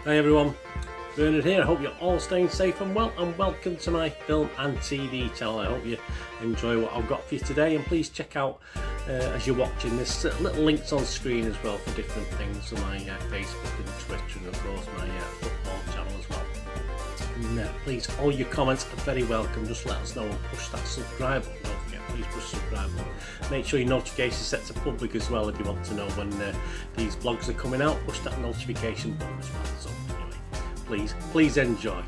Hi everyone, Bernard here. I hope you're all staying safe and well, and welcome to my film and TV channel. I hope you enjoy what I've got for you today, and please check out as you're watching this little links on screen as well for different things on my Facebook and Twitter, and of course my football channel as well. And please, all your comments are very welcome. Just let us know and push that subscribe button. Don't forget, please push subscribe button. Make sure your notifications set to public as well if you want to know when these vlogs are coming out. Push that notification button as well. So anyway, please enjoy.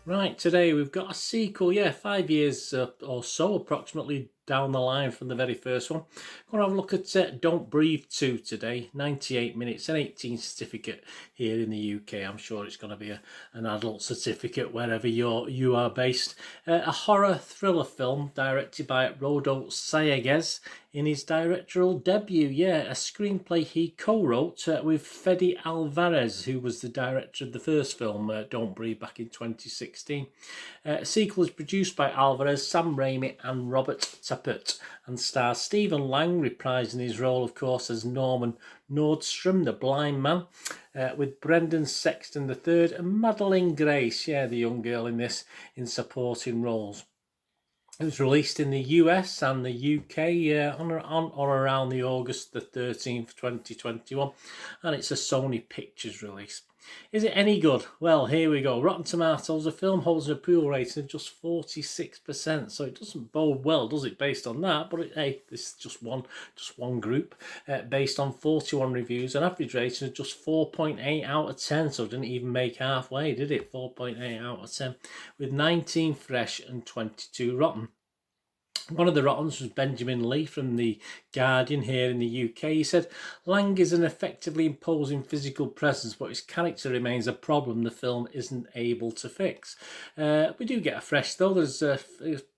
Right, today we've got a sequel, 5 years or so approximately down the line from the very first one. We're going to have a look at Don't Breathe 2 today, 98 minutes, an 18 certificate here in the UK. I'm sure it's going to be an adult certificate wherever you are based. A horror thriller film directed by Rodo Sayagues in his directorial debut. A screenplay he co-wrote with Fede Alvarez, who was the director of the first film, Don't Breathe, back in 2016. A sequel is produced by Alvarez, Sam Raimi and Robert Tappert, and stars Stephen Lang reprising his role, of course, as Norman Nordstrom, the blind man, with Brendan Sexton III and Madeline Grace, the young girl in this, in supporting roles. It was released in the US and the UK on or around the August the 13th, 2021, and it's a Sony Pictures release. Is it any good? Well, here we go. Rotten Tomatoes, the film holds an approval rating of just 46%, so it doesn't bode well, does it, based on that? But hey, this is just one group, based on 41 reviews, an average rating of just 4.8 out of 10, so it didn't even make halfway, did it? 4.8 out of 10, with 19 fresh and 22 rotten. One of the rottens was Benjamin Lee from The Guardian here in the UK. He said, Lang is an effectively imposing physical presence, but his character remains a problem the film isn't able to fix. We do get a fresh, though. There's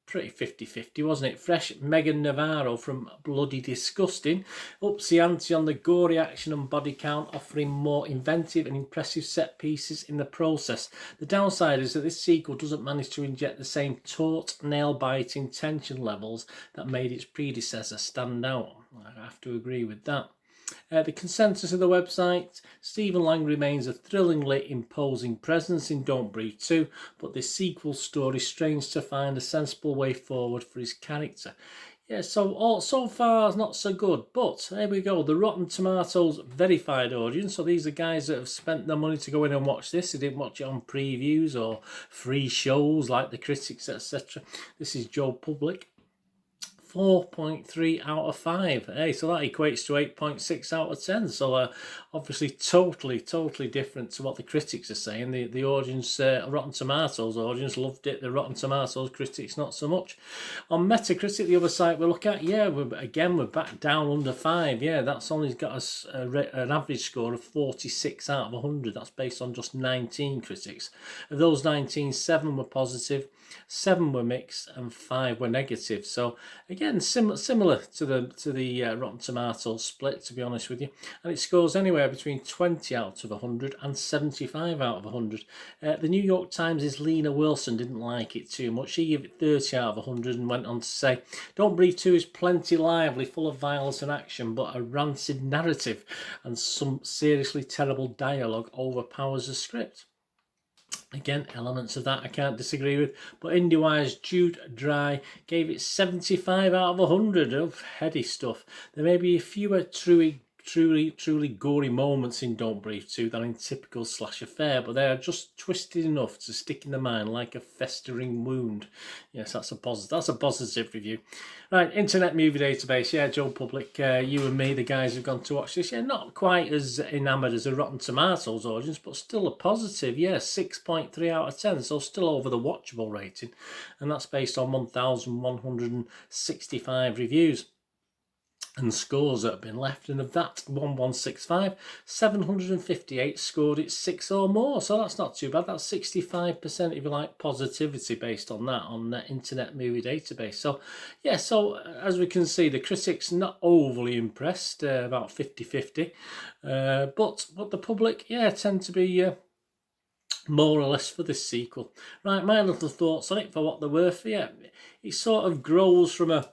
pretty 50-50, wasn't it? Fresh Megan Navarro from Bloody Disgusting ups the ante on the gory action and body count, offering more inventive and impressive set pieces in the process. The downside is that this sequel doesn't manage to inject the same taut, nail-biting tension levels that made its predecessor stand out. I have to agree with that. The consensus of the website, Stephen Lang remains a thrillingly imposing presence in Don't Breathe 2, but this sequel story strains to find a sensible way forward for his character. So far not so good, but there we go. The Rotten Tomatoes verified audience, so these are guys that have spent their money to go in and watch this. They didn't watch it on previews or free shows like the critics, etc. This is Joe Public. 4.3 out of 5. So that equates to 8.6 out of 10. So obviously totally different to what the critics are saying. The audience, Rotten Tomatoes audience loved it. The Rotten Tomatoes critics not so much. On Metacritic, the other site we look at, we're back down under 5. That's only got us an average score of 46 out of 100. That's based on just 19 critics. Of those 19, 7 were positive, 7 were mixed, and 5 were negative. So again, similar to the Rotten Tomatoes split, to be honest with you, and it scores anywhere between 20 out of 100 and 75 out of 100. The New York Times' Lena Wilson didn't like it too much. She gave it 30 out of 100 and went on to say, Don't Breathe 2 is plenty lively, full of violence and action, but a rancid narrative and some seriously terrible dialogue overpowers the script. Again, elements of that I can't disagree with, but IndieWire's Jude Dry gave it 75 out of 100 of heady stuff. There may be fewer truly gory moments in Don't Breathe 2 than in typical slasher fare, but they are just twisted enough to stick in the mind like a festering wound. Yes, that's a positive review. Right, Internet Movie Database, Joe Public, you and me, the guys who've gone to watch this, not quite as enamoured as a Rotten Tomatoes audience, but still a positive, 6.3 out of 10, so still over the watchable rating, and that's based on 1,165 reviews and scores that have been left, and of that 1165, 758 scored it 6 or more, so that's not too bad. That's 65%, if you like, positivity based on that, on the Internet Movie Database. So so as we can see, the critics not overly impressed, about 50-50, but the public tend to be more or less for this sequel. Right, my little thoughts on it for what they're worth. It sort of grows from a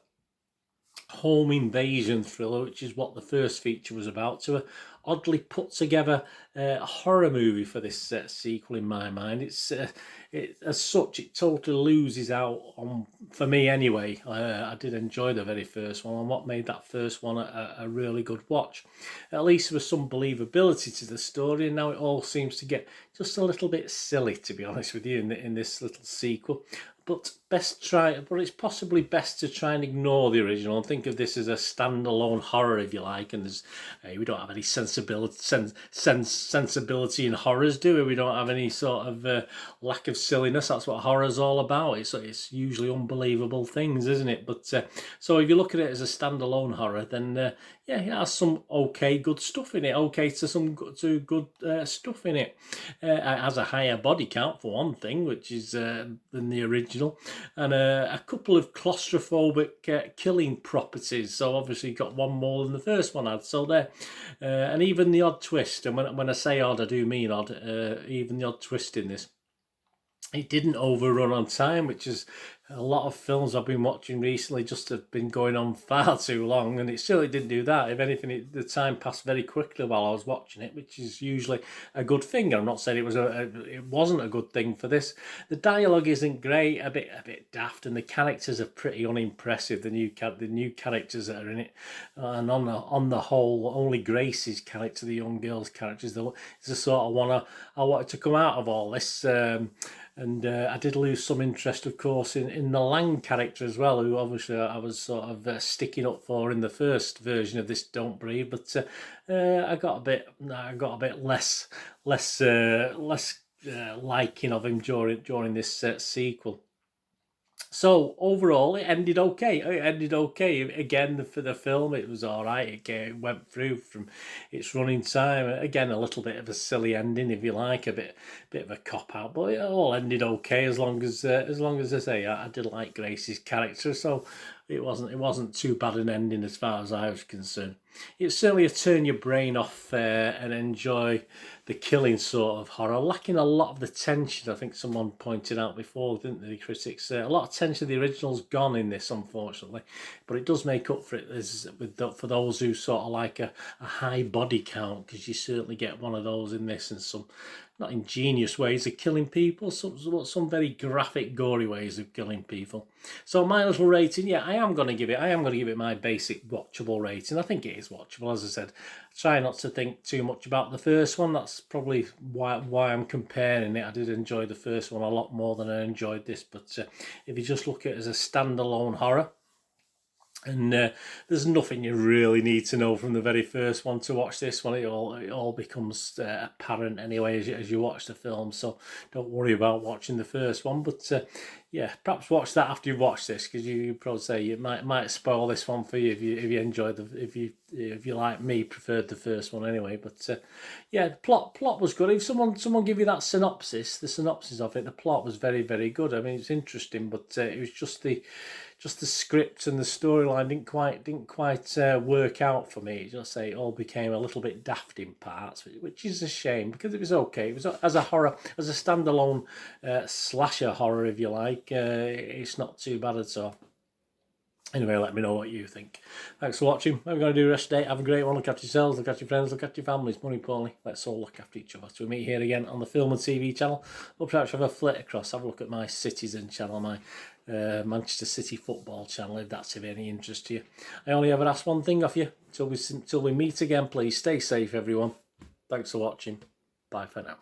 home invasion thriller, which is what the first feature was about, to oddly put together horror movie for this sequel in my mind. As such, it totally loses out on, for me anyway. I did enjoy the very first one, and what made that first one a really good watch. At least there was some believability to the story, and now it all seems to get just a little bit silly, to be honest with you, in this little sequel. But it's possibly best to try and ignore the original and think of this as a standalone horror, if you like. And we don't have any sensibility in horrors, do we? We don't have any sort of lack of silliness. That's what horror's all about. It's usually unbelievable things, isn't it? But so if you look at it as a standalone horror, then yeah, it has some okay, good stuff in it. Okay to some good stuff in it. It has a higher body count for one thing, which is than the original, and a couple of claustrophobic killing properties. So obviously you got one more than the first one had. So there, and even the odd twist. And when I say odd, I do mean odd. Even the odd twist in this. It didn't overrun on time, which is a lot of films I've been watching recently just have been going on far too long, and it certainly didn't do that. If anything, the time passed very quickly while I was watching it, which is usually a good thing. I'm not saying it wasn't a good thing for this. The dialogue isn't great, a bit daft, and the characters are pretty unimpressive. The new characters that are in it, and on the whole, only Grace's character, the young girl's character, is the sort of one I wanted to come out of all this. And I did lose some interest, of course, in the Lang character as well, who obviously I was sort of sticking up for in the first version of this Don't Breathe. But I got a bit less liking of him during this sequel. So overall, it ended okay. Again, for the film, it was all right. It went through from its running time. Again, a little bit of a silly ending, if you like, a bit of a cop out, but it all ended okay as long as I say I did like Grace's character. So it wasn't too bad an ending as far as I was concerned. It's certainly a turn your brain off and enjoy the killing sort of horror, lacking a lot of the tension. I think someone pointed out before, didn't they, the critics? A lot of tension of the original's gone in this, unfortunately, but it does make up for it for those who sort of like a high body count, because you certainly get one of those in this, and some not ingenious ways of killing people, some very graphic, gory ways of killing people. So my little rating, yeah, I am going to give it my basic watchable rating. I think it is watchable, as I said. Try not to think too much about the first one. That's probably why I'm comparing it. I did enjoy the first one a lot more than I enjoyed this, but if you just look at it as a standalone horror, and there's nothing you really need to know from the very first one to watch this one. It all becomes apparent anyway as you watch the film. So don't worry about watching the first one. But yeah, perhaps watch that after you watch this, because you probably say you might spoil this one for you if you enjoyed if you like me preferred the first one anyway. But yeah, the plot was good. If someone give you that synopsis, the synopsis of it, the plot was very, very good. I mean, it's interesting, but it was just the script and the storyline didn't quite work out for me. Just say it all became a little bit daft in parts, which is a shame, because it was okay. It was as a horror, as a standalone slasher horror, if you like. It's not too bad at all. Anyway, let me know what you think. Thanks for watching. I'm going to do the rest of the day. Have a great one. Look after yourselves, look after your friends, look after your families. More importantly, let's all look after each other. So we meet here again on the Film and TV channel. Or perhaps have a flit across. Have a look at my Citizen channel, my Manchester City football channel, if that's of any interest to you. I only ever ask one thing of you. Till we meet again, please stay safe, everyone. Thanks for watching. Bye for now.